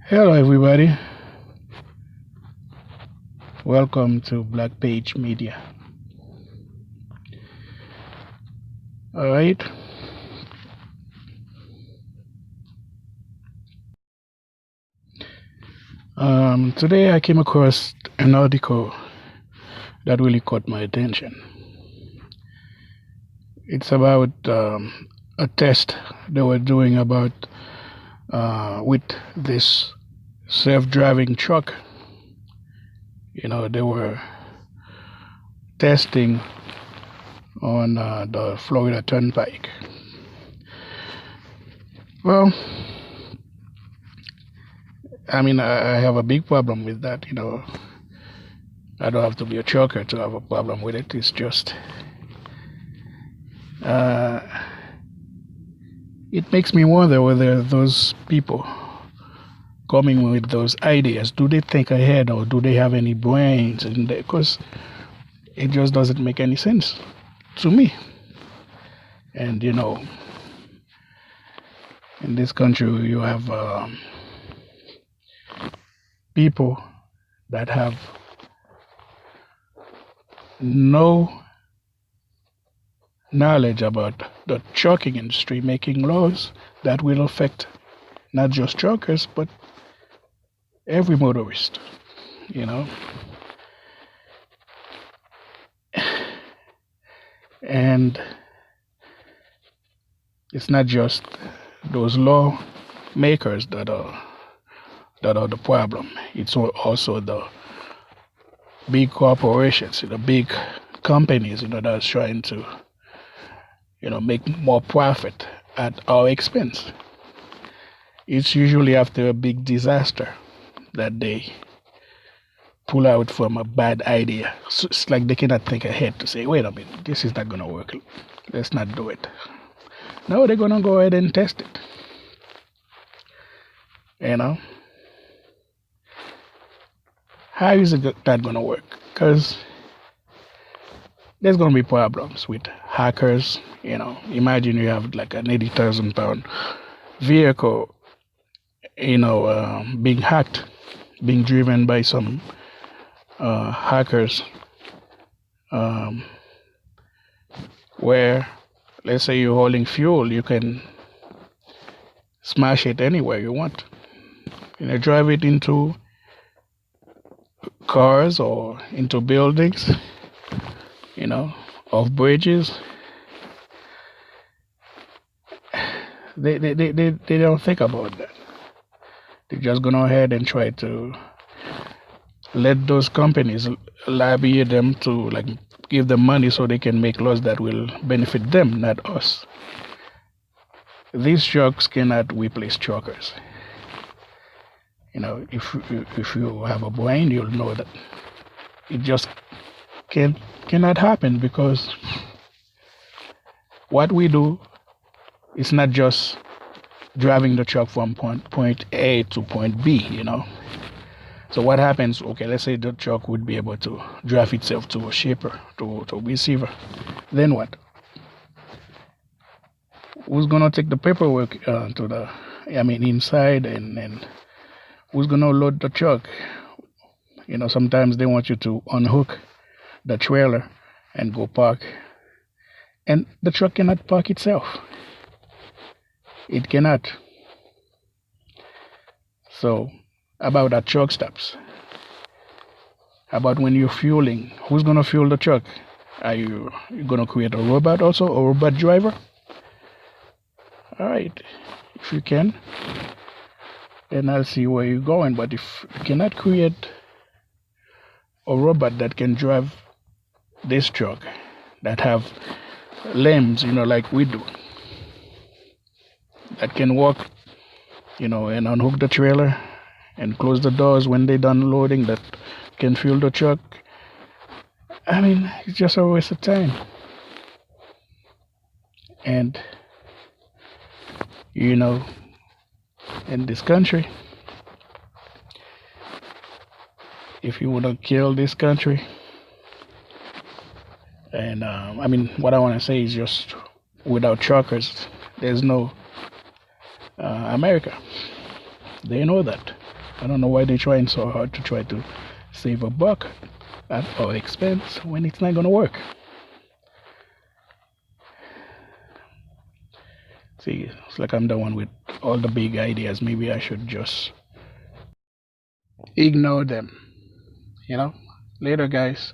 Hello, everybody. Welcome to Black Page Media. All right. Today I came across an article that really caught my attention. It's about a test they were doing about with this self-driving truck. They were testing on the Florida Turnpike. Well, I have a big problem with that. I don't have to be a trucker to have a problem with it. It's just, it makes me wonder whether those people coming with those ideas, do they think ahead or do they have any brains in there? Because it just doesn't make any sense to me. And in this country, you have people that have no knowledge about the trucking industry making laws that will affect not just truckers but every motorist. you know and it's not just those law makers that are the problem. It's also the big corporations, the big companies, that's trying to make more profit at our expense. It's usually after a big disaster that they pull out from a bad idea. So it's like they cannot think ahead to say, wait a minute, this is not going to work. Let's not do it. No, they're going to go ahead and test it. How is it that going to work? Because there's going to be problems with hackers. Imagine you have like an 80,000 pound vehicle, being hacked, being driven by some hackers, where, let's say, you're holding fuel, you can smash it anywhere you want. Drive it into cars or into buildings, off bridges. They don't think about that. They're just going ahead and try to let those companies lobby them to give them money so they can make laws that will benefit them, not us. These trucks cannot replace truckers. If you have a brain, you'll know that it just cannot happen, because what we do is not just driving the truck from point A to point B. So what happens? Okay, let's say the truck would be able to drive itself to a shipper, to a receiver. Then what? Who's gonna take the paperwork inside, and who's gonna load the truck? Sometimes they want you to unhook the trailer and go park, and the truck cannot park itself. It cannot. So, about at truck stops, about when you're fueling, who's gonna fuel the truck? Are you gonna create a robot also, a robot driver? All right, if you can, then I'll see where you're going. But if you cannot create a robot that can drive this truck, that have limbs, like we do, that can walk, and unhook the trailer and close the doors when they're done loading, that can fuel the truck, it's just a waste of time. And in this country, if you want to kill this country, and what I want to say is, just without truckers, there's no America. They know that. I don't know why they're trying so hard to try to save a buck at our expense when it's not gonna work. See, it's like I'm the one with all the big ideas. Maybe I should just ignore them. You know? Later, guys.